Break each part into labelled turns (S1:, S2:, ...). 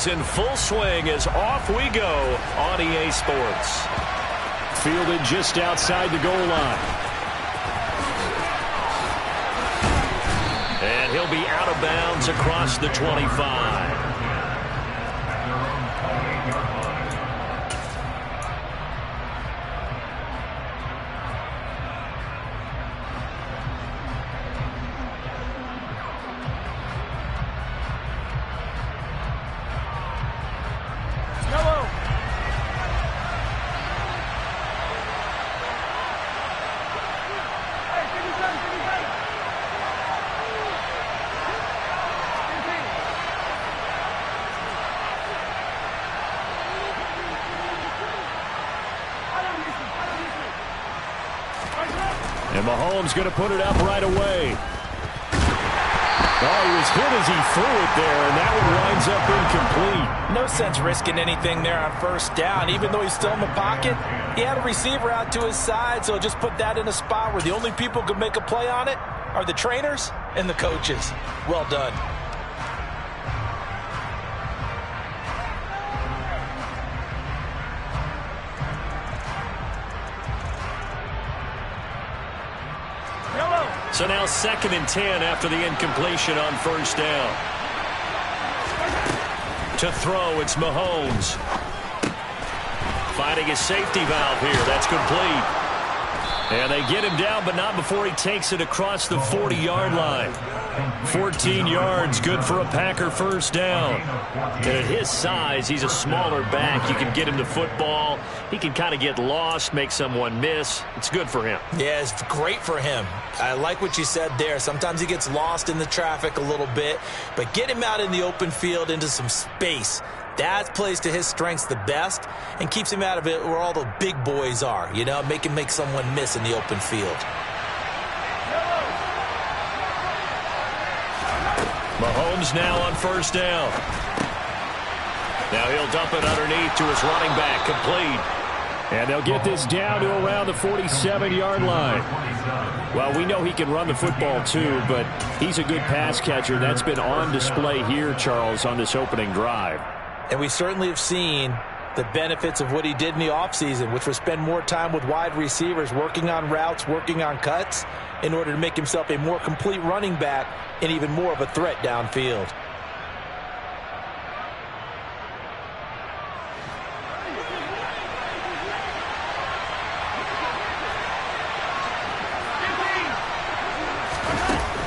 S1: is in full swing as off we go on EA Sports.
S2: Fielded just outside the goal line.
S1: And he'll be out of bounds across the 25.
S2: And Mahomes going to put it up right away. Oh, he was hit as he threw it there, and that one winds up incomplete.
S3: No sense risking anything there on first down. Even though he's still in the pocket, he had a receiver out to his side, so just put that in a spot where the only people who could make a play on it are the trainers and the coaches. Well done.
S1: So now 2nd and 10 after the incompletion on first down. To throw, it's Mahomes. Finding his safety valve here. That's complete. And they get him down, but not before he takes it across the 40-yard line. 14 yards, good for a Packer first down. And at his size, he's a smaller back. You can get him the football. He can kind of get lost, make someone miss. It's good for him.
S3: Yeah, it's great for him. I like what you said there. Sometimes he gets lost in the traffic a little bit, but get him out in the open field into some space. That plays to his strengths the best and keeps him out of it where all the big boys are, you know, make him make someone miss in the open field.
S1: Mahomes now on first down. Now he'll dump it underneath to his running back, complete.
S2: And they'll get this down to around the 47-yard line. Well, we know he can run the football too, but he's a good pass catcher. That's been on display here, Charles, on this opening drive.
S3: And we certainly have seen the benefits of what he did in the offseason, which was spend more time with wide receivers, working on routes, working on cuts, in order to make himself a more complete running back and even more of a threat downfield.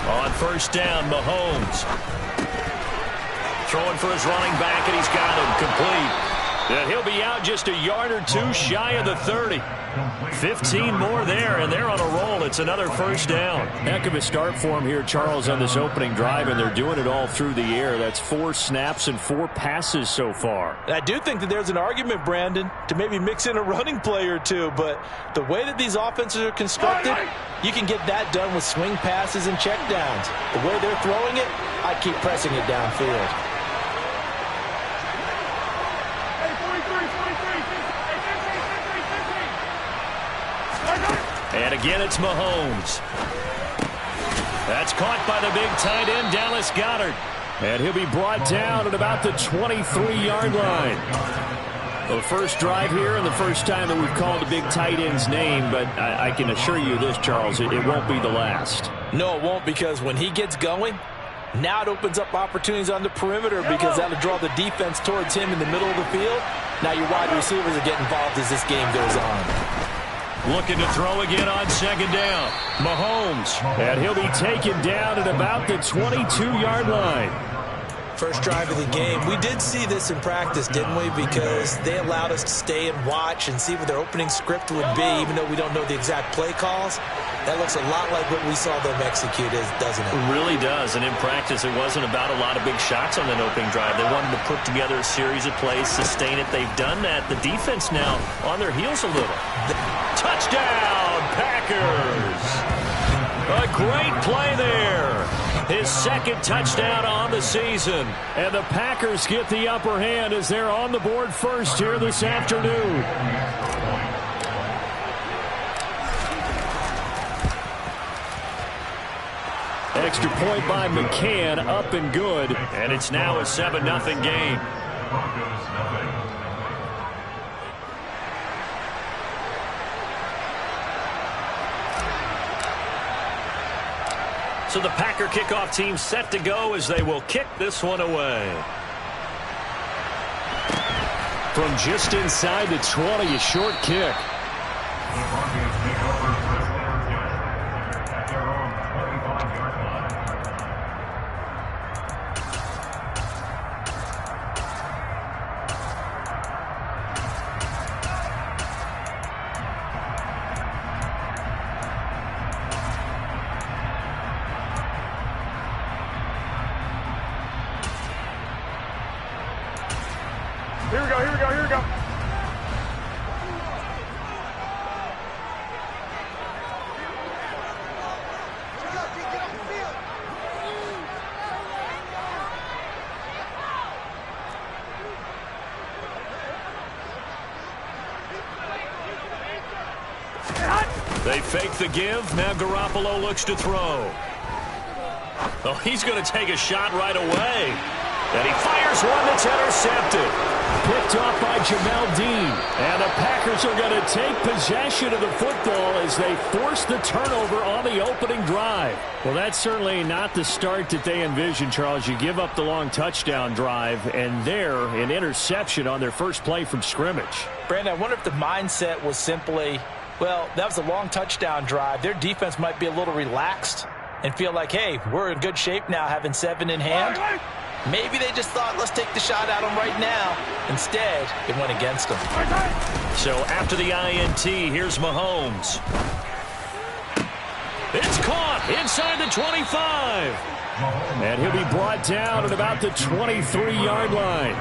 S1: On first down, Mahomes. Throwing for his running back, and he's got him complete. And he'll be out just a yard or two shy of the 30. 15 more there, and they're on a roll. It's another first down.
S2: Heck of a start for him here, Charles, on this opening drive, and they're doing it all through the air. That's 4 snaps and 4 passes so far.
S3: I do think that there's an argument, Brandon, to maybe mix in a running play or two, but the way that these offenses are constructed, you can get that done with swing passes and checkdowns. The way they're throwing it, I keep pressing it downfield.
S1: And again, it's Mahomes. That's caught by the big tight end, Dallas Goedert.
S2: And he'll be brought down at about the 23-yard line. Well, the first drive here and the first time that we've called a big tight end's name, but I can assure you this, Charles, it won't be the last.
S3: No, it won't, because when he gets going, now it opens up opportunities on the perimeter because that'll draw the defense towards him in the middle of the field. Now your wide receivers are getting involved as this game goes on.
S1: Looking to throw again on second down. Mahomes.
S2: And he'll be taken down at about the 22-yard line.
S3: First drive of the game. We did see this in practice, didn't we? Because they allowed us to stay and watch and see what their opening script would be, even though we don't know the exact play calls. That looks a lot like what we saw them execute, doesn't it?
S1: It really does. And in practice, it wasn't about a lot of big shots on that opening drive. They wanted to put together a series of plays, sustain it. They've done that. The defense now on their heels a little. Touchdown, Packers! A great play there. His second touchdown on the season.
S2: And the Packers get the upper hand as they're on the board first here this afternoon. Extra point by McCann, up and good.
S1: And it's now a 7-0 game. So the Packer kickoff team set to go as they will kick this one away. From just inside the 20, a short kick.
S4: Here we go, here we go, here we go.
S1: They fake the give. Now Garoppolo looks to throw. Oh, he's going to take a shot right away. And he fires one that's intercepted. Picked off by Jamel Dean. And the Packers are going to take possession of the football as they force the turnover on the opening drive. Well, that's certainly not the start that they envisioned, Charles. You give up the long touchdown drive, and there, an interception on their first play from scrimmage.
S3: Brandon, I wonder if the mindset was simply, well, that was a long touchdown drive. Their defense might be a little relaxed and feel like, hey, we're in good shape now having 7 in hand. Maybe they just thought, let's take the shot at them right now. Instead, it went against them.
S1: So after the INT, here's Mahomes. It's caught inside the 25. And he'll be brought down at about the 23-yard line.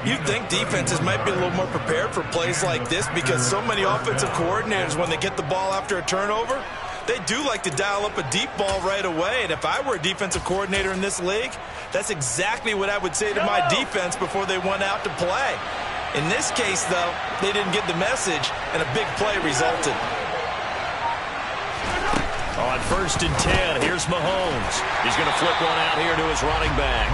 S3: You'd think defenses might be a little more prepared for plays like this because so many offensive coordinators, when they get the ball after a turnover, they do like to dial up a deep ball right away. And if I were a defensive coordinator in this league, that's exactly what I would say to my defense before they went out to play. In this case, though, they didn't get the message, and a big play resulted.
S1: On 1st and 10, here's Mahomes. He's going to flip one out here to his running back.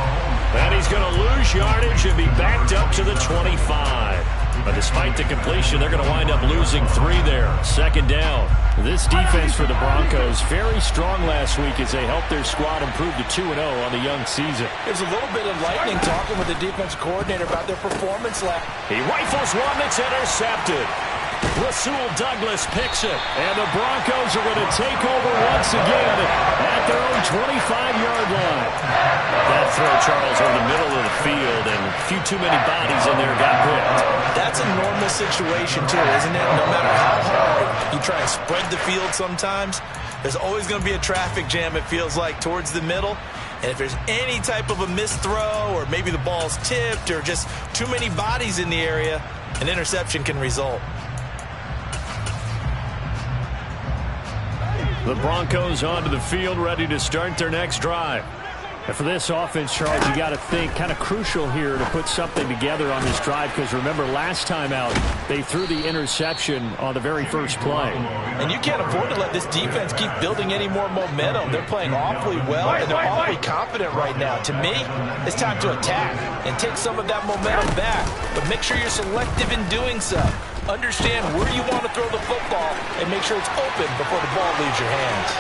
S1: And he's going to lose yardage and be backed up to the 25. But despite the completion, they're going to wind up losing 3 there. 2nd down. This defense for the Broncos, very strong last week as they helped their squad improve to 2-0 on the young season.
S3: There's a little bit of lightning talking with the defense coordinator about their performance last.
S1: He rifles one that's intercepted. Rasul Douglas picks it. And the Broncos are going to take over once again at their own 25-yard line. That throw, Charles, over the middle of the field, and a few too many bodies in there got picked.
S3: That's a normal situation, too, isn't it? No matter how hard you try and spread the field sometimes, there's always going to be a traffic jam, it feels like, towards the middle. And if there's any type of a missed throw or maybe the ball's tipped or just too many bodies in the area, an interception can result.
S1: The Broncos onto the field, ready to start their next drive. And for this offense, Charles, you got to think kind of crucial here to put something together on this drive because remember last time out they threw the interception on the very first play.
S3: And you can't afford to let this defense keep building any more momentum. They're playing awfully well and they're awfully confident right now. To me, it's time to attack and take some of that momentum back. But make sure you're selective in doing so. Understand where you want to throw the football and make sure it's open before the ball leaves your hands.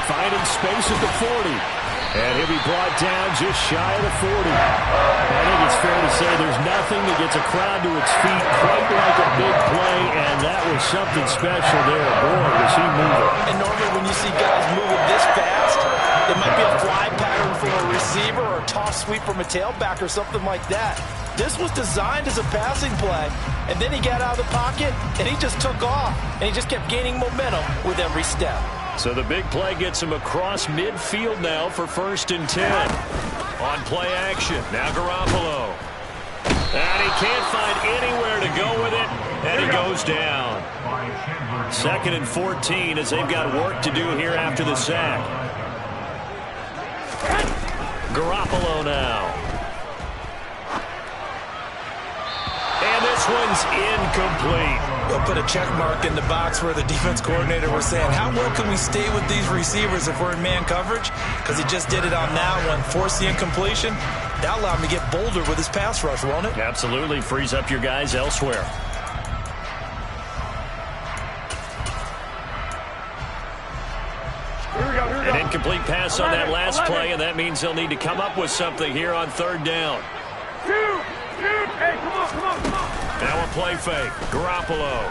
S1: Finding space at the 40. And he'll be brought down just shy of the 40. I think it's fair to say there's nothing that gets a crowd to its feet quite like a big play, and that was something special there. Boy, was he moving.
S3: And normally when you see guys moving this fast, it might be a fly pattern from a receiver or a toss sweep from a tailback or something like that. This was designed as a passing play, and then he got out of the pocket, and he just took off, and he just kept gaining momentum with every step.
S1: So the big play gets him across midfield now for 1st and 10. On play action, now Garoppolo. And he can't find anywhere to go with it, and he goes down. 2nd and 14 as they've got work to do here after the sack. Garoppolo now. And this one's incomplete.
S3: They'll put a check mark in the box where the defense coordinator was saying, how well can we stay with these receivers if we're in man coverage? Because he just did it on that one, forced the incompletion. That'll allow him to get bolder with his pass rush, won't it?
S1: Absolutely. Frees up your guys elsewhere. An incomplete pass on that last play, and that means they'll need to come up with something here on third down.
S4: Hey, come on.
S1: Now a play fake. Garoppolo.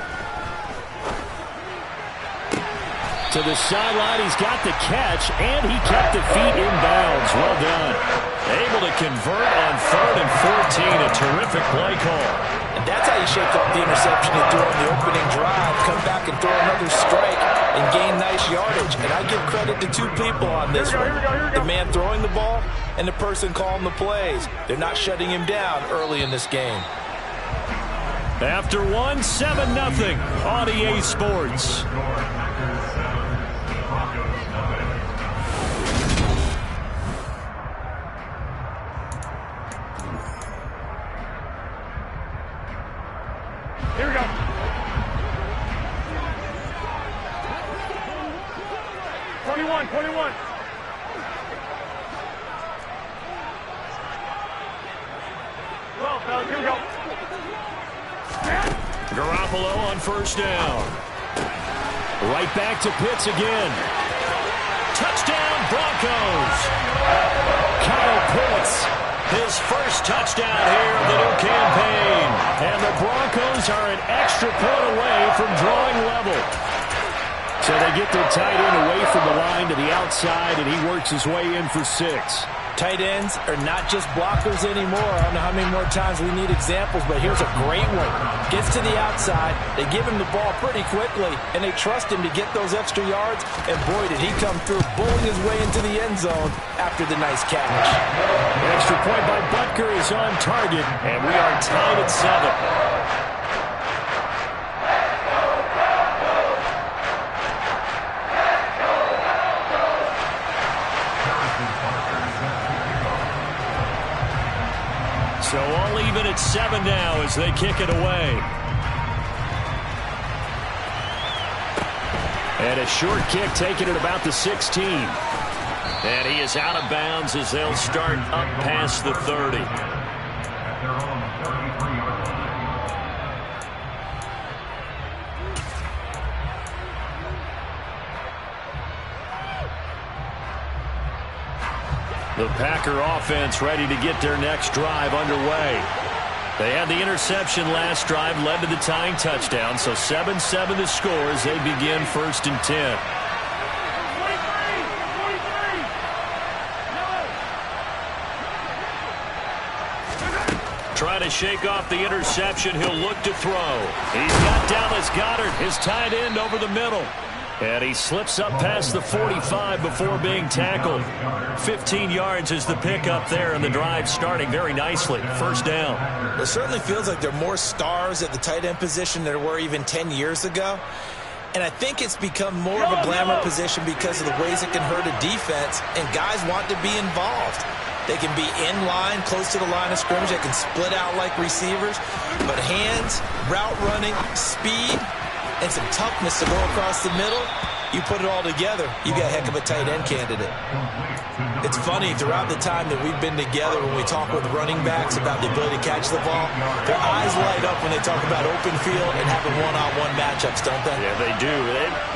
S2: To the sideline, he's got the catch, and he kept the feet in bounds. Well done.
S1: Able to convert on 3rd and 14. A terrific play call.
S3: And that's how you shake off the interception you threw on the opening drive. Come back and throw another strike and gain nice yardage. And I give credit to two people on this one. The man throwing the ball and the person calling the plays. They're not shutting him down early in this game.
S1: After one, 7-0 on EA Sports.
S4: Here we go. Twenty-one. Well, fellas, here we go.
S1: Garoppolo on first down.
S2: Right back to Pitts again.
S1: Touchdown, Broncos.
S2: Kyle Pitts.
S1: His first touchdown here of the new campaign.
S2: And the Broncos are an extra point away from drawing level. So they get their tight end away from the line to the outside, and he works his way in for 6.
S3: Tight ends are not just blockers anymore. I don't know how many more times we need examples, but here's a great one. Gets to the outside, they give him the ball pretty quickly, and they trust him to get those extra yards, and boy, did he come through, bowling his way into the end zone after the nice catch.
S2: Extra point by Butker is on target,
S1: and we are tied at 7. So all even at 7 now as they kick it away.
S2: And a short kick taken at about the 16.
S1: And he is out of bounds as they'll start up past the 30. The Packer offense ready to get their next drive underway. They had the interception last drive, led to the tying touchdown, so 7-7 the score as they begin 1st and 10. Trying to shake off the interception, he'll look to throw. He's got Dallas Goedert, his tight end, over the middle. And he slips up past the 45 before being tackled. 15 yards is the pickup there, and the drive starting very nicely. 1st down.
S3: It certainly feels like there are more stars at the tight end position than there were even 10 years ago. And I think it's become more of a glamour position because of the ways it can hurt a defense, and guys want to be involved. They can be in line, close to the line of scrimmage. They can split out like receivers. But hands, route running, speed, and some toughness to go across the middle, you put it all together, you got a heck of a tight end candidate. It's funny, throughout the time that we've been together, when we talk with running backs about the ability to catch the ball, their eyes light up when they talk about open field and having one-on-one matchups, don't they?
S1: Yeah, they do.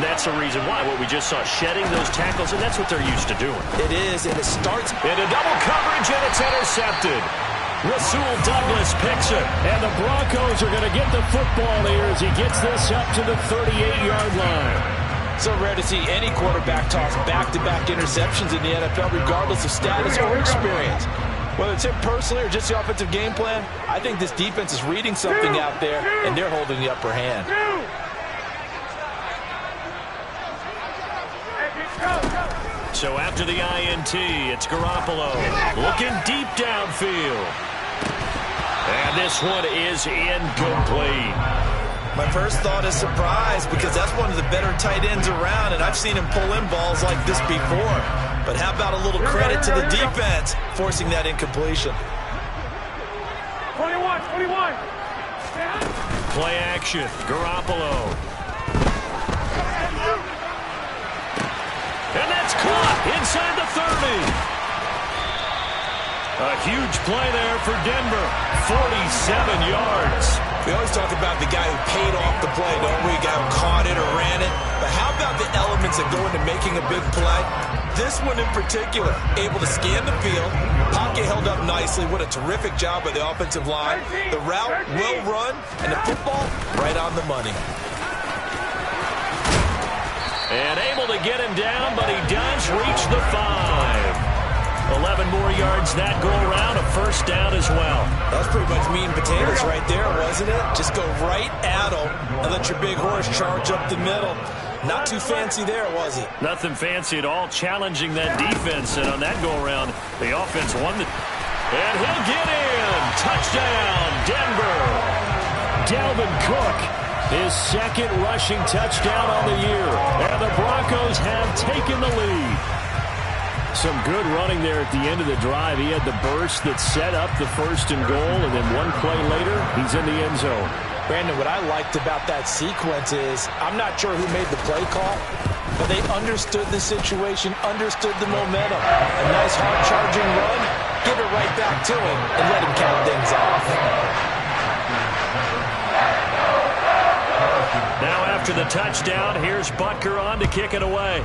S1: That's the reason why. What we just saw, shedding those tackles, and that's what they're used to doing.
S3: It is, and it starts
S1: into double coverage, and it's intercepted. Rasul Douglas picks it.
S2: And the Broncos are going to get the football here as he gets this up to the 38-yard line.
S3: So rare to see any quarterback toss back-to-back interceptions in the NFL, regardless of status or experience. Whether it's him personally or just the offensive game plan, I think this defense is reading something out there, and they're holding the upper hand.
S1: So after the INT, it's Garoppolo looking deep downfield. And this one is incomplete.
S3: My first thought is surprise, because that's one of the better tight ends around, and I've seen him pull in balls like this before. But how about a little credit to the defense forcing that incompletion?
S4: 21.
S1: Play action, Garoppolo. And that's caught inside the 30. A huge play there for Denver. 47 yards.
S3: We always talk about the guy who paid off the play, don't we? Guy who caught it or ran it. But how about the elements that go into making a big play? This one in particular, able to scan the field. Pocket held up nicely. What a terrific job by the offensive line. The route, well run, and the football, right on the money.
S1: And able to get him down, but he does reach the 5. 11 more yards that go around, a first down as well.
S3: That was pretty much meat and potatoes right there, wasn't it? Just go right at him and let your big horse charge up the middle. Not too fancy there, was it?
S1: Nothing fancy at all, challenging that defense. And on that go-around, the offense won the... And he'll get in. Touchdown, Denver. Dalvin Cook, his second rushing touchdown on the year. And the Broncos have taken the lead. Some good running there at the end of the drive. He had the burst that set up the first and goal, and then one play later, he's in the end zone.
S3: Brandon, what I liked about that sequence is I'm not sure who made the play call, but they understood the situation, understood the momentum. A nice hard-charging run, give it right back to him, and let him count things off.
S1: Now after the touchdown, here's Butker on to kick it away.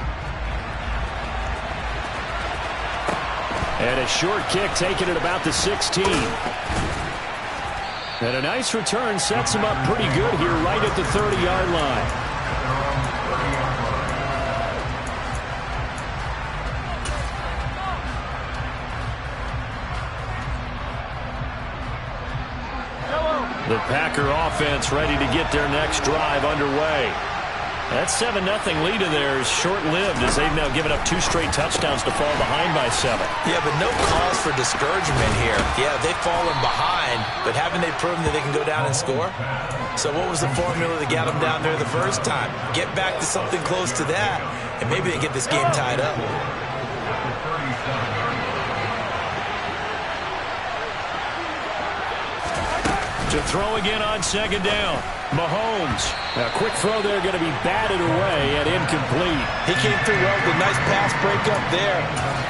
S1: And a short kick taken at about the 16. And a nice return sets him up pretty good here right at the 30-yard line. The Packer offense ready to get their next drive underway. That 7-0 lead of theirs short-lived as they've now given up 2 straight touchdowns to fall behind by 7.
S3: Yeah, but no cause for discouragement here. Yeah, they've fallen behind, but haven't they proven that they can go down and score? So what was the formula that got them down there the first time? Get back to something close to that, and maybe they get this game tied up.
S1: To throw again on second down. Mahomes. A quick throw there going to be batted away and incomplete.
S3: He came through well with a nice pass breakup there.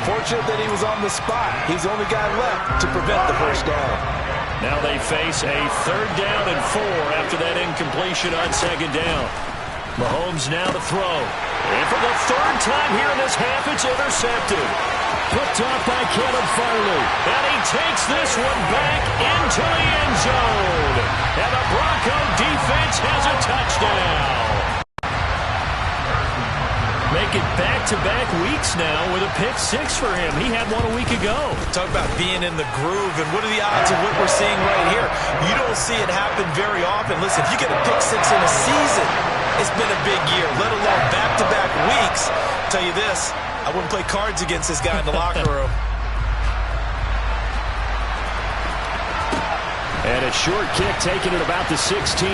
S3: Fortunate that he was on the spot. He's the only guy left to prevent the first down.
S1: Now they face a 3rd down and 4 after that incompletion on second down. Mahomes now to throw. And for the 3rd time here in this half, it's intercepted. Picked off by Caleb Farley. And he takes this one back into the end zone. And the Bronco defense has a touchdown. Make it back-to-back weeks now with a pick 6 for him. He had one a week ago.
S3: Talk about being in the groove, and what are the odds of what we're seeing right here? You don't see it happen very often. Listen, if you get a pick 6 in a season, it's been a big year, let alone back-to-back weeks. I'll tell you this, I wouldn't play cards against this guy in the locker room.
S1: And a short kick taken at about the 16.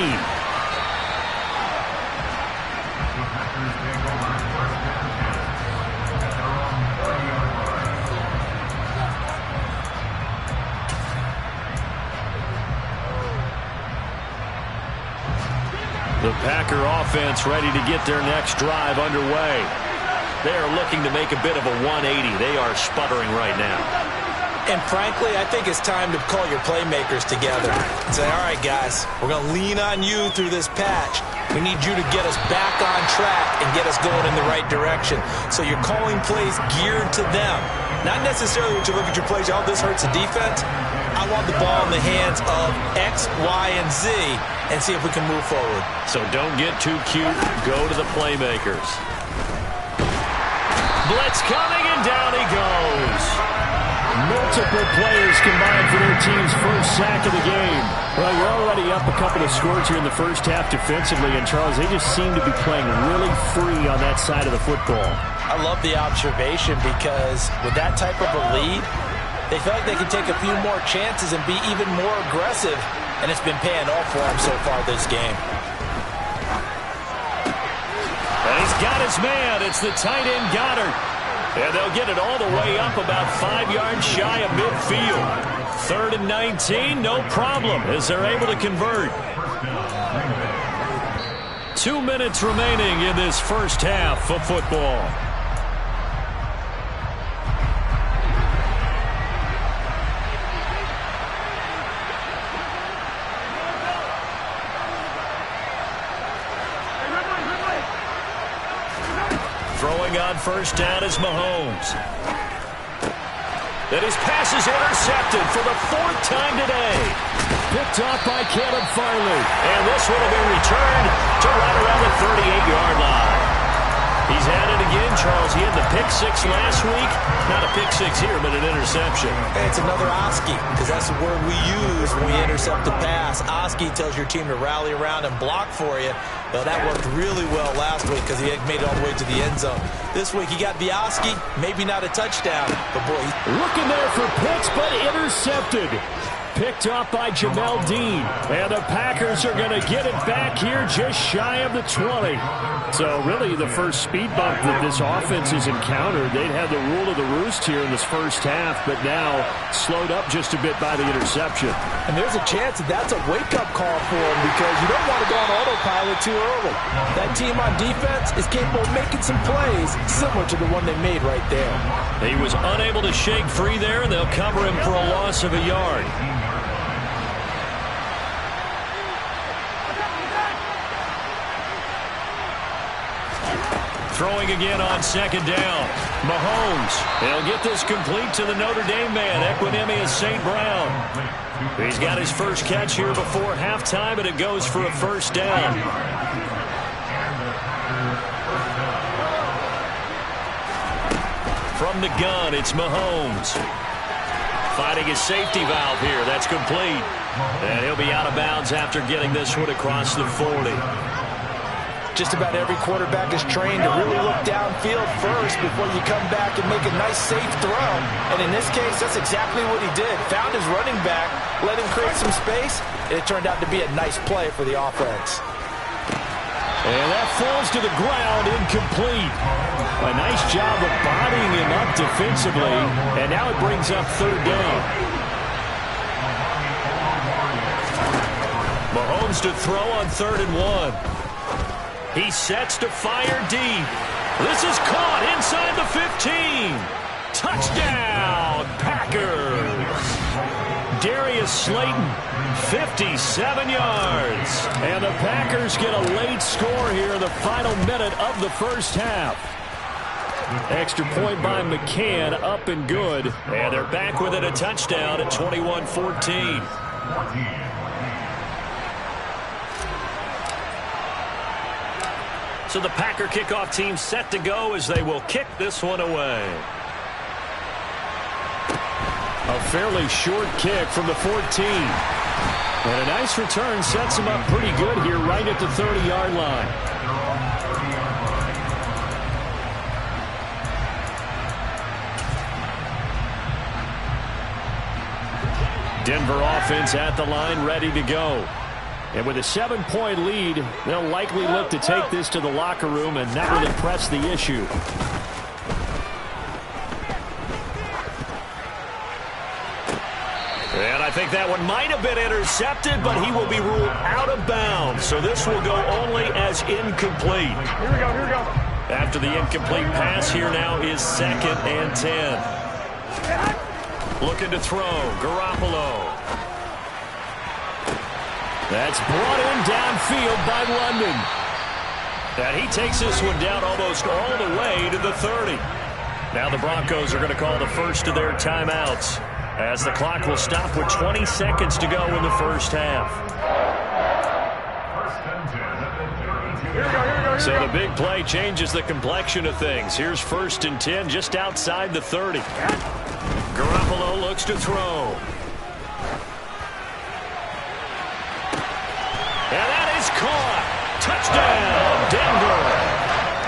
S1: The Packer offense ready to get their next drive underway. They are looking to make a bit of a 180. They are sputtering right now.
S3: And frankly, I think it's time to call your playmakers together and say, all right, guys, we're going to lean on you through this patch. We need you to get us back on track and get us going in the right direction. So you're calling plays geared to them. Not necessarily when you look at your plays, oh, this hurts the defense. I want the ball in the hands of X, Y, and Z and see if we can move forward.
S1: So don't get too cute. Go to the playmakers. Blitz coming, and down he goes. Multiple players combined for their team's first sack of the game. Well, you're already up a couple of scores here in the first half defensively, and Charles, they just seem to be playing really free on that side of the football.
S3: I love the observation because with that type of a lead, they feel like they can take a few more chances and be even more aggressive, and it's been paying off for them so far this game.
S1: And he's got his man. It's the tight end Goddard. And they'll get it all the way up about 5 yards shy of midfield. 3rd and 19, no problem, as they're able to convert. 2 minutes remaining in this first half of football. Throwing on first down is Mahomes. And his pass is intercepted for the 4th time today.
S2: Picked off by Caleb Farley.
S1: And this one will be returned to right around the 38-yard line. He's had it again, Charles. He had the pick 6 last week. Not a pick 6 here, but an interception.
S3: Hey, it's another Oski, because that's the word we use when we intercept the pass. Oski tells your team to rally around and block for you. Well, that worked really well last week because he had made it all the way to the end zone. This week he got the Oski, maybe not a touchdown, but boy.
S2: Looking there for Pitts, but intercepted. Picked off by Jamel Dean. And the Packers are going to get it back here just shy of the 20. So really the first speed bump that this offense has encountered. They'd had the rule of the roost here in this first half, but now slowed up just a bit by the interception.
S3: And there's a chance that that's a wake-up call for him because you don't want to go on autopilot too early. That team on defense is capable of making some plays similar to the one they made right there.
S1: He was unable to shake free there, and they'll cover him for a loss of a yard. Throwing again on second down. Mahomes. He'll get this complete to the Notre Dame man, Equinemius St. Brown. He's got his first catch here before halftime, and it goes for a first down. From the gun, it's Mahomes. Finding his safety valve here. That's complete. And he'll be out of bounds after getting this one across the 40.
S3: Just about every quarterback is trained to really look downfield first before you come back and make a nice, safe throw. And in this case, that's exactly what he did. Found his running back, let him create some space, and it turned out to be a nice play for the offense.
S2: And that falls to the ground, incomplete. A nice job of bodying him up defensively, and now it brings up third down.
S1: Mahomes to throw on 3rd and 1. He sets to fire deep. This is caught inside the 15. Touchdown, Packers. Darius Slayton, 57 yards.
S2: And the Packers get a late score here in the final minute of the first half. Extra point by McCann, up and good.
S1: And they're back within a touchdown at 21-14. So the Packer kickoff team set to go as they will kick this one away.
S2: A fairly short kick from the 14. And a nice return sets him up pretty good here right at the 30-yard line. Denver offense at the line, ready to go. And with a 7-point lead, they'll likely look to take this to the locker room and not really press the issue.
S1: And I think that one might have been intercepted, but he will be ruled out of bounds. So this will go only as incomplete.
S4: Here we go, here we go.
S1: After the incomplete pass, here now is 2nd and 10. Looking to throw, Garoppolo.
S2: That's brought in downfield by London.
S1: And he takes this one down almost all the way to the 30. Now the Broncos are going to call the first of their timeouts, as the clock will stop with 20 seconds to go in the first half. So the big play changes the complexion of things. Here's 1st and 10 just outside the 30. Garoppolo looks to throw. And that is caught. Touchdown, Denver.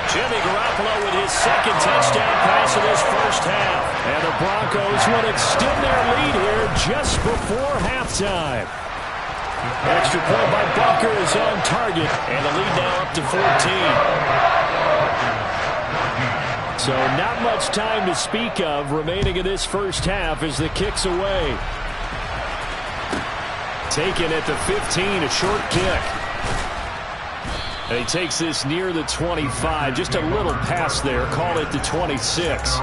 S1: Jimmy Garoppolo with his 2nd touchdown pass of this first half.
S2: And the Broncos will extend their lead here just before halftime.
S1: Extra point by Bunker is on target. And the lead now up to 14.
S2: So not much time to speak of remaining in this first half as the kick's away. Taken at the 15, a short kick. And he takes this near the 25. Just a little pass there. Call it the 26.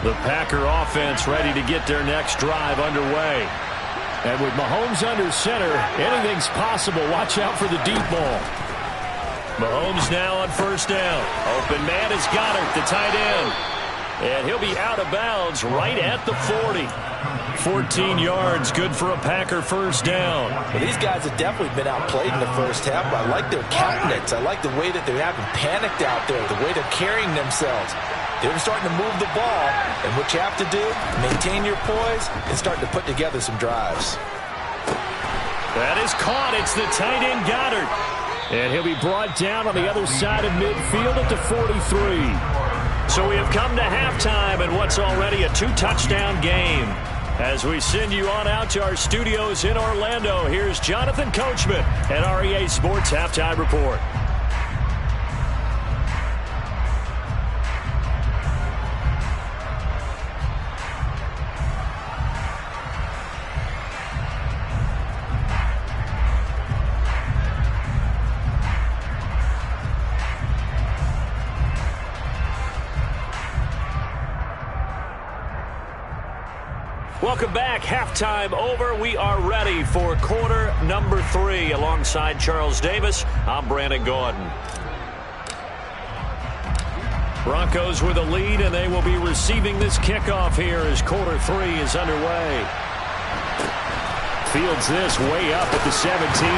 S1: The Packer offense ready to get their next drive underway. And with Mahomes under center, anything's possible. Watch out for the deep ball. Mahomes now on first down. Open man is Goddard, the tight end. And he'll be out of bounds right at the 40. 14 yards, good for a Packer first down.
S3: Well, these guys have definitely been outplayed in the first half, but I like their countenance. I like the way that they're having panicked out there, the way they're carrying themselves. They're starting to move the ball, and what you have to do, maintain your poise and start to put together some drives.
S1: That is caught. It's the tight end Goddard. And he'll be brought down on the other side of midfield at the 43. So we have come to halftime in what's already a 2-touchdown game. As we send you on out to our studios in Orlando, here's Jonathan Coachman at REA Sports Halftime Report. Welcome back. Halftime over. We are ready for quarter number 3. Alongside Charles Davis, I'm Brandon Gordon. Broncos with a lead, and they will be receiving this kickoff here as quarter 3 is underway. Fields this way up at the 17.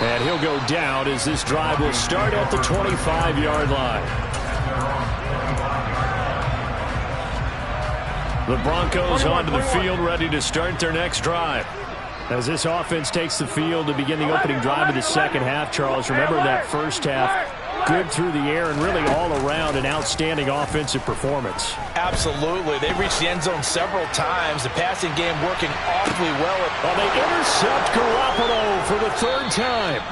S1: And he'll go down as this drive will start at the 25-yard line. The Broncos onto the field ready to start their next drive. As this offense takes the field to begin the opening drive of the second half, Charles, remember that first half, good through the air and really all around an outstanding offensive performance.
S3: Absolutely. They reached the end zone several times. The passing game working awfully well.
S1: Well, they intercept Garoppolo for the 3rd time.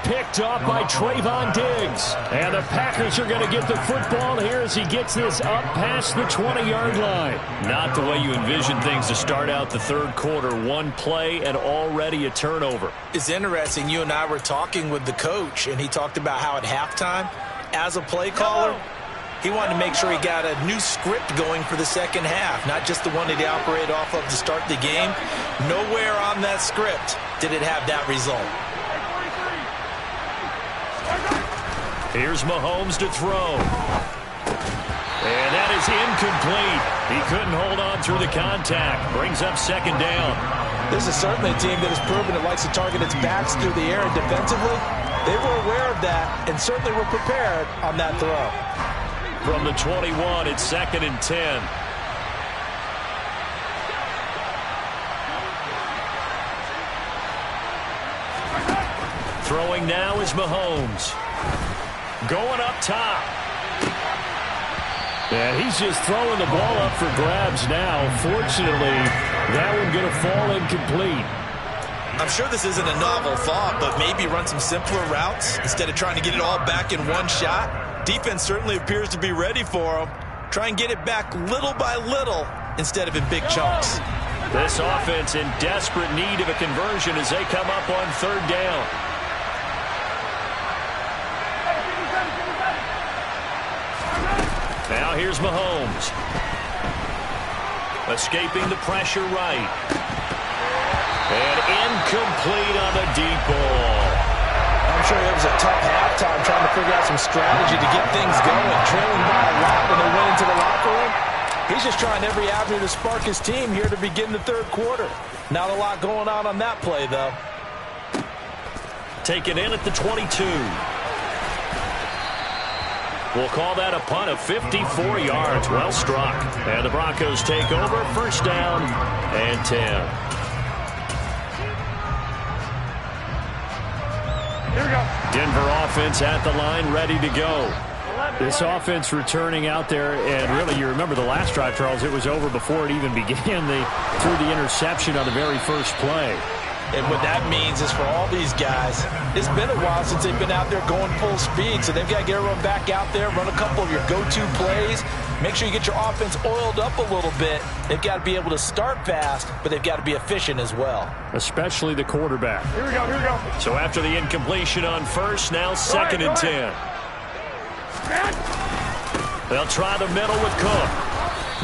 S1: Picked off by Trayvon Diggs. And the Packers are going to get the football here as he gets this up past the 20-yard line. Not the way you envision things to start out the third quarter. One play and already a turnover.
S3: It's interesting. You and I were talking with the coach, and he talked about how at halftime, as a play caller, he wanted to make sure he got a new script going for the second half, not just the one that he operated off of to start the game. Nowhere on that script did it have that result.
S1: Here's Mahomes to throw. And that is incomplete. He couldn't hold on through the contact. Brings up second down.
S3: This is certainly a team that has proven it likes to target its backs through the air and defensively. They were aware of that and certainly were prepared on that throw.
S1: From the 21, it's 2nd and 10. Throwing now is Mahomes. Going up top. And he's just throwing the ball up for grabs now. Fortunately, that one going to fall incomplete.
S3: I'm sure this isn't a novel thought, but maybe run some simpler routes instead of trying to get it all back in one shot. Defense certainly appears to be ready for him. Try and get it back little by little instead of in big chunks.
S1: This offense in desperate need of a conversion as they come up on 3rd down. Now here's Mahomes. Escaping the pressure right. And incomplete on the deep ball.
S3: I'm sure it was a tough halftime trying to figure out some strategy to get things going. Trailing by a lot when they went into the locker room. He's just trying every avenue to spark his team here to begin the third quarter. Not a lot going on that play, though.
S1: Taken in at the 22. We'll call that a punt of 54 yards. Well struck. And the Broncos take over. 1st down and 10.
S4: Here we go.
S1: Denver offense at the line, ready to go. This offense returning out there, and really, you remember the last drive, Charles, it was over before it even began. They threw the interception on the very first play.
S3: And what that means is for all these guys, it's been a while since they've been out there going full speed, so they've got to get everyone back out there, run a couple of your go-to plays, make sure you get your offense oiled up a little bit. They've got to be able to start fast, but they've got to be efficient as well.
S1: Especially the quarterback.
S4: Here we go, here we go.
S1: So after the incompletion on first, now 2nd and 10. They'll try the middle with Cook.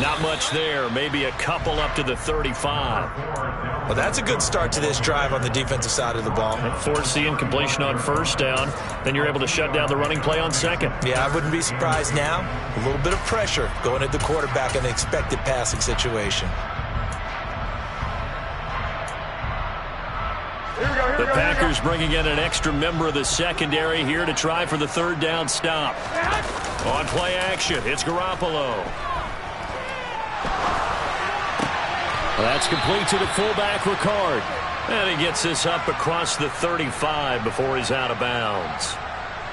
S1: Not much there. Maybe a couple up to the 35.
S3: Well, that's a good start to this drive on the defensive side of the ball.
S1: Force the incompletion on first down. Then you're able to shut down the running play on second.
S3: Yeah, I wouldn't be surprised now. A little bit of pressure going at the quarterback in an expected passing situation.
S1: The Packers bringing in an extra member of the secondary here to try for the third down stop. On play action, it's Garoppolo. That's complete to the fullback, Ricard. And he gets this up across the 35 before he's out of bounds.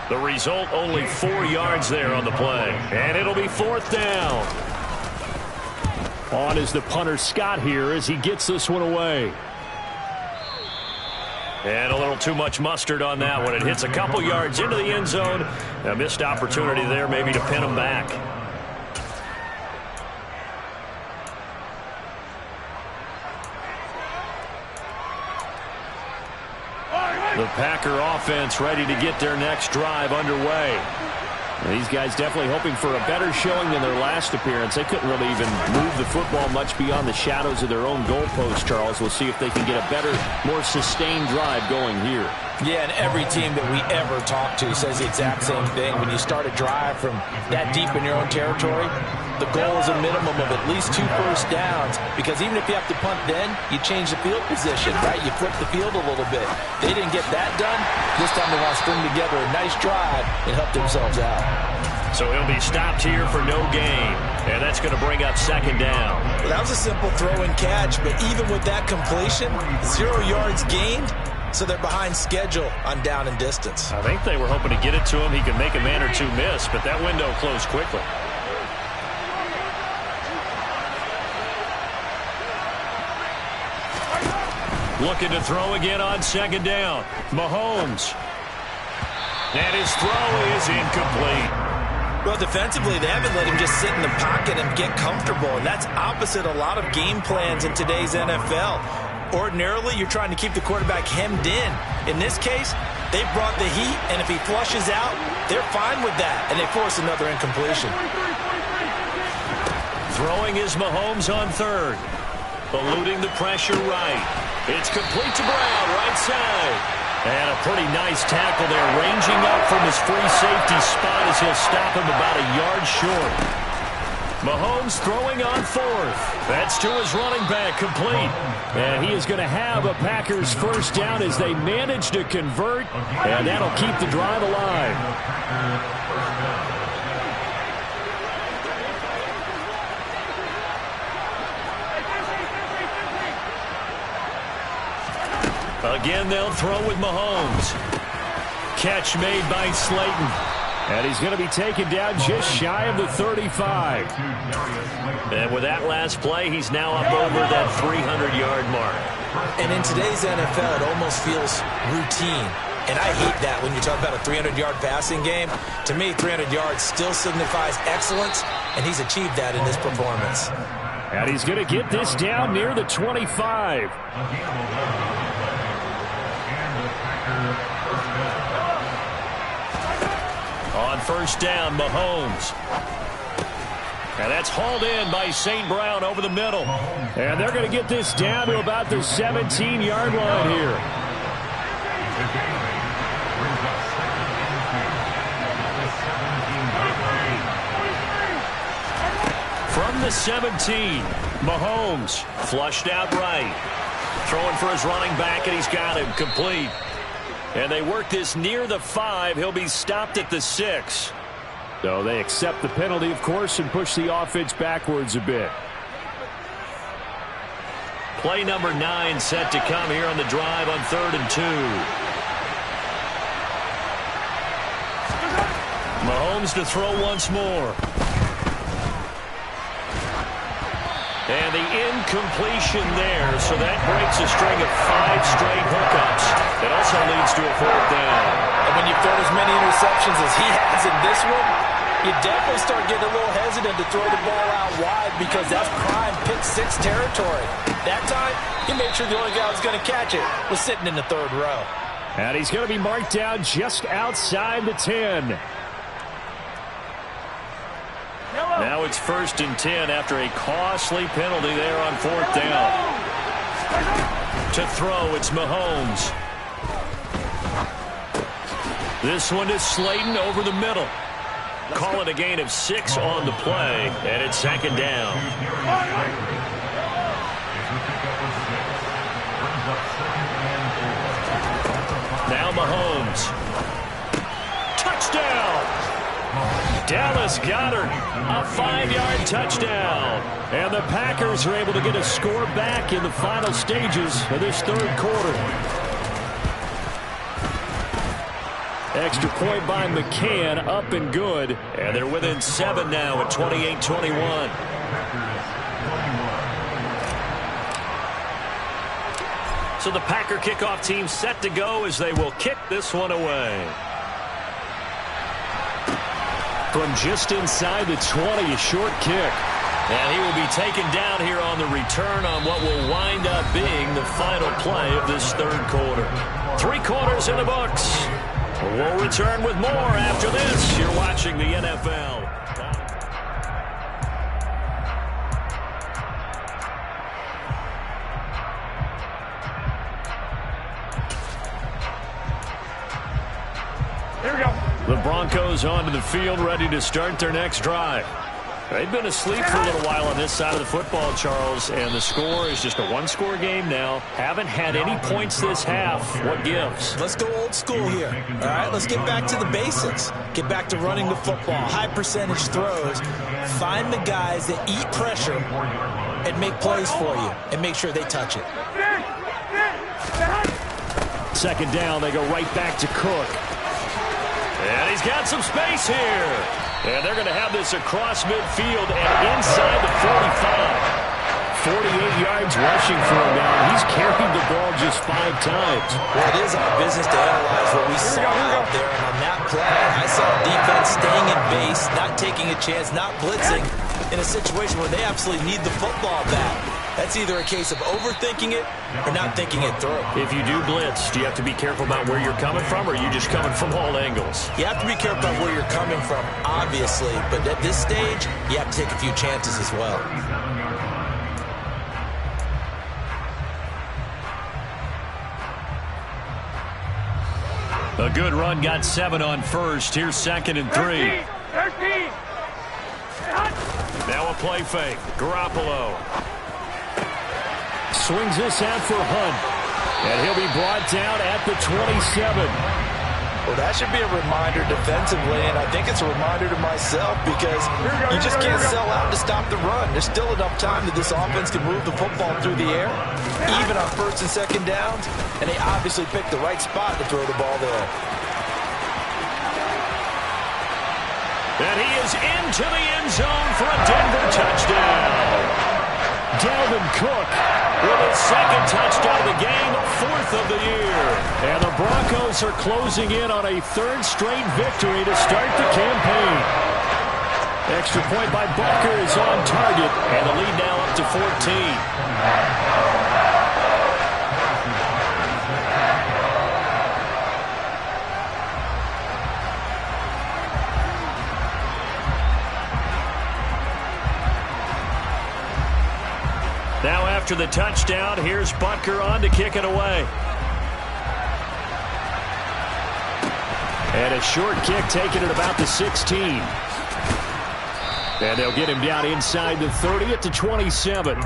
S1: The result, only 4 yards there on the play. And it'll be fourth down.
S2: On is the punter, Scott, here as he gets this one away.
S1: And a little too much mustard on that one. It hits a couple yards into the end zone. A missed opportunity there maybe to pin him back. The Packer offense ready to get their next drive underway.
S2: These guys definitely hoping for a better showing than their last appearance. They couldn't really even move the football much beyond the shadows of their own goalpost, Charles. We'll see if they can get a better, more sustained drive going here.
S3: Yeah, and every team that we ever talk to says the exact same thing. When you start a drive from that deep in your own territory, the goal is a minimum of at least 2 first downs, because even if you have to punt then, you change the field position, right? You flip the field a little bit. They didn't get that done. This time they want to string together a nice drive and help themselves out.
S1: So he'll be stopped here for no gain, and that's going to bring up second down.
S3: Well, that was a simple throw and catch, but even with that completion, 0 yards gained, so they're behind schedule on down and distance.
S1: I think they were hoping to get it to him. He could make a man or two miss, but that window closed quickly. Looking to throw again on second down. Mahomes. And his throw is incomplete.
S3: Well, defensively, they haven't let him just sit in the pocket and get comfortable, and that's opposite a lot of game plans in today's NFL. Ordinarily, you're trying to keep the quarterback hemmed in. In this case, they brought the heat, and if he flushes out, they're fine with that, and they force another incompletion.
S1: Throwing is Mahomes on third. Eluding the pressure right. It's complete to Brown, right side. And a pretty nice tackle there, ranging up from his free safety spot as he'll stop him about a yard short. Mahomes throwing on fourth. That's to his running back, complete.
S2: And he is going to have a Packers first down as they manage to convert, and that'll keep the drive alive.
S1: Again, they'll throw with Mahomes. Catch made by Slayton.
S2: And he's going to be taken down just shy of the 35.
S1: And with that last play, he's now up over that 300-yard mark.
S3: And in today's NFL, it almost feels routine. And I hate that when you talk about a 300-yard passing game. To me, 300 yards still signifies excellence, and he's achieved that in this performance.
S2: And he's going to get this down near the 25.
S1: On first down, Mahomes. And that's hauled in by St. Brown over the middle.
S2: And they're going to get this down to about the 17-yard line here.
S1: From the 17, Mahomes flushed out right. Throwing for his running back, and he's got him complete. And they work this near the 5. He'll be stopped at the 6.
S2: So they accept the penalty, of course, and push the offense backwards a bit.
S1: Play number 9 set to come here on the drive on 3rd and 2. Mahomes to throw once more. And the incompletion there, so that breaks a string of 5 straight hookups. It also leads to a 4th down.
S3: And when you've thrown as many interceptions as he has in this one, you definitely start getting a little hesitant to throw the ball out wide because that's prime pick-6 territory. That time, he made sure the only guy who was going to catch it was sitting in the 3rd row.
S2: And he's going to be marked down just outside the 10.
S1: Now it's 1st and 10 after a costly penalty there on 4th down. To throw, it's Mahomes. This one is Slayton over the middle. Call it a gain of 6 on the play, and it's 2nd down. Now Mahomes. Touchdown! Dallas Goedert, a 5-yard touchdown. And the Packers are able to get a score back in the final stages of this 3rd quarter. Extra point by McCann, up and good. And they're within 7 now at 28-21. So the Packer kickoff team set to go as they will kick this one away. From just inside the 20, a short kick. And he will be taken down here on the return on what will wind up being the final play of this 3rd quarter. 3 quarters in the books. We'll return with more after this. You're watching the NFL.
S4: Here we go.
S1: The Broncos onto the field, ready to start their next drive. They've been asleep for a little while on this side of the football, Charles, and the score is just a 1-score game now. Haven't had any points this half. What gives?
S3: Let's go old school here. All right, let's get back to the basics. Get back to running the football, high percentage throws. Find the guys that eat pressure and make plays for you and make sure they touch it.
S1: 2nd down, they go right back to Cook. And he's got some space here. And they're going to have this across midfield and inside the 45. 48 yards rushing for him now. He's carried the ball just 5 times.
S3: Well, it is our business to analyze what we saw out there. And on that play, I saw defense staying in base, not taking a chance, not blitzing in a situation where they absolutely need the football back. That's either a case of overthinking it or not thinking it through.
S1: If you do blitz, do you have to be careful about where you're coming from, or are you just coming from all angles?
S3: You have to be careful about where you're coming from, obviously. But at this stage, you have to take a few chances as well.
S1: A good run, got 7 on 1st. Here's 2nd and 3.
S4: 13.
S1: Now a play fake. Garoppolo. Swings this out for Hunt. And he'll be brought down at the 27.
S5: Well, that should be a reminder defensively, and I think it's a reminder to myself because you just can't sell out to stop the run. There's still enough time that this offense can move the football through the air, even on 1st and 2nd downs, and they obviously picked the right spot to throw the ball there.
S1: And he is into the end zone for a Denver touchdown. Dalvin Cook with his 2nd touchdown of the game, 4th of the year. And the Broncos are closing in on a 3rd straight victory to start the campaign. Extra point by Butker is on target, and the lead now up to 14. Now after the touchdown, here's Butker on to kick it away. And a short kick taken at about the 16. And they'll get him down inside the 30 at the 27.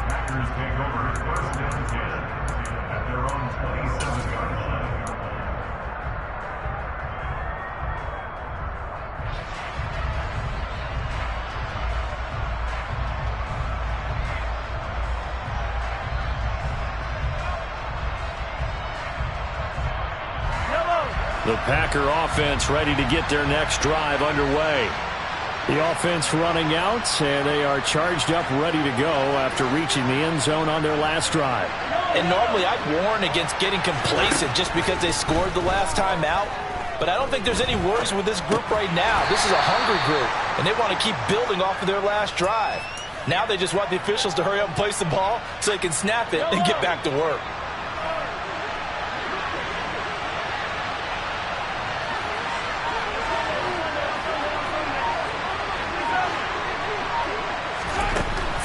S1: The Packer offense ready to get their next drive underway. The offense running out, and they are charged up, ready to go after reaching the end zone on their last drive.
S5: And normally I'd warn against getting complacent just because they scored the last time out. But I don't think there's any worries with this group right now. This is a hungry group, and they want to keep building off of their last drive. Now they just want the officials to hurry up and place the ball so they can snap it and get back to work.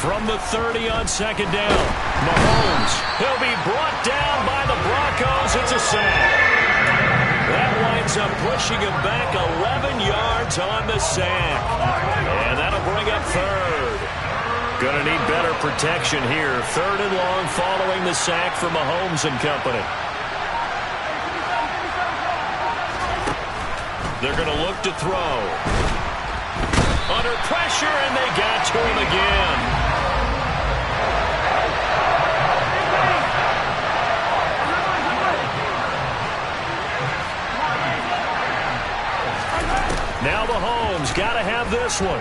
S1: From the 30 on second down. Mahomes. He'll be brought down by the Broncos. It's a sack. That winds up pushing him back 11 yards on the sack. And that'll bring up third. Going to need better protection here. Third and long following the sack from Mahomes and company. They're going to look to throw. Under pressure, and they got to him again. Now Mahomes got to have this one.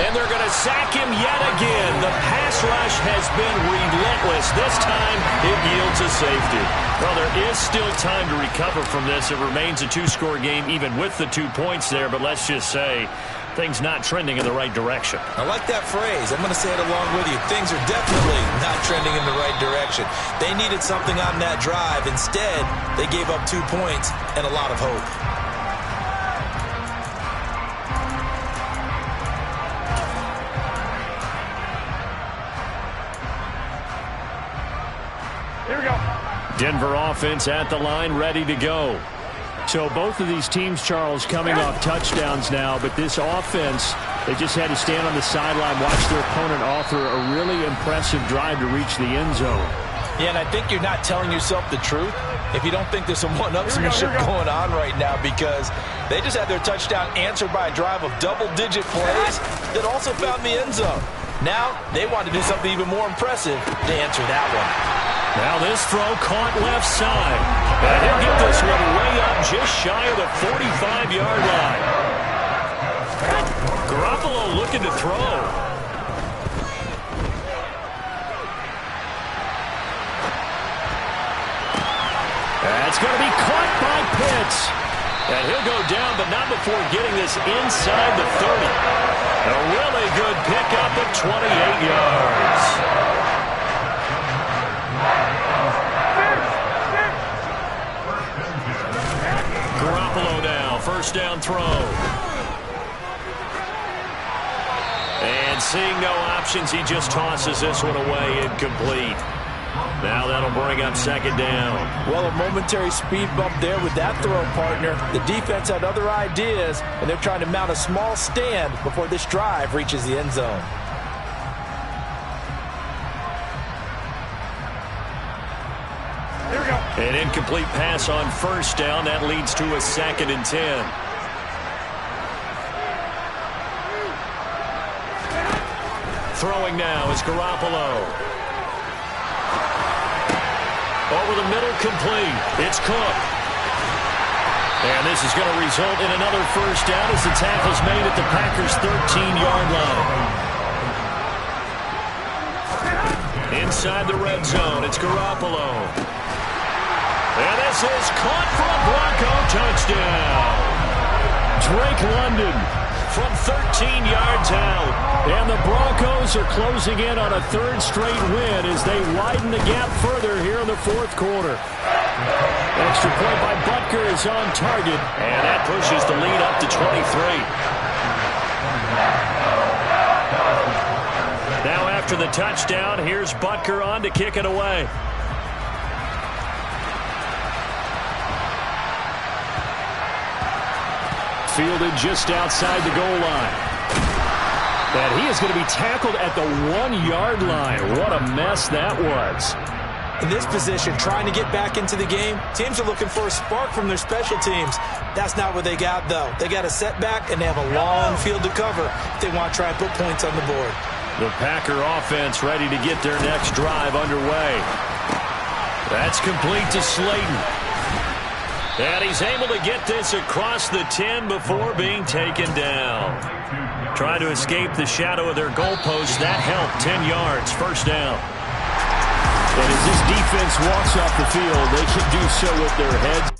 S1: And they're going to sack him yet again. The pass rush has been relentless. This time, it yields a safety. Well, there is still time to recover from this. It remains a two-score game even with the 2 points there, but let's just say things not trending in the right direction.
S3: I like that phrase. I'm going to say it along with you. Things are definitely not trending in the right direction. They needed something on that drive. Instead, they gave up 2 points and a lot of hope.
S4: Here we go.
S2: Denver offense at the line, ready to go. So both of these teams, Charles, coming off touchdowns now, but this offense, they just had to stand on the sideline, watch their opponent offer a really impressive drive to reach the end zone.
S5: Yeah, and I think you're not telling yourself the truth if you don't think there's some one-upsmanship going on right now, because they just had their touchdown answered by a drive of double-digit plays that also found the end zone. Now they want to do something even more impressive to answer that one.
S1: Now this throw caught left side. And he'll get this one way up just shy of the 45-yard line. Garoppolo looking to throw. That's going to be caught by Pitts. And he'll go down, but not before getting this inside the 30. A really good pickup of 28 yards. Garoppolo now, first down throw. And seeing no options, he just tosses this one away, incomplete. Now that'll bring up second down.
S5: Well, a momentary speed bump there with that throw, partner. The defense had other ideas, and they're trying to mount a small stand before this drive reaches the end zone.
S1: An incomplete pass on first down. That leads to a 2nd and 10. Throwing now is Garoppolo. Over the middle, complete. It's Cook. And this is going to result in another first down as the tackle's made at the Packers' 13-yard line. Inside the red zone, it's Garoppolo. And this is caught for a Bronco touchdown. Drake London from 13 yards out. And the Broncos are closing in on a 3rd straight win as they widen the gap further here in the 4th quarter. Extra point by Butker is on target. And that pushes the lead up to 23. Now after the touchdown, here's Butker on to kick it away. Fielded just outside the goal line. And he is going to be tackled at the 1-yard line. What a mess that was.
S3: In this position, trying to get back into the game, teams are looking for a spark from their special teams. That's not what they got, though. They got a setback, and they have a long field to cover if they want to try and put points on the board.
S1: The Packer offense ready to get their next drive underway. That's complete to Slayton. And he's able to get this across the 10 before being taken down. Trying to escape the shadow of their goalpost. That helped. 10 yards, first down.
S2: And as this defense walks off the field, they can do so with their heads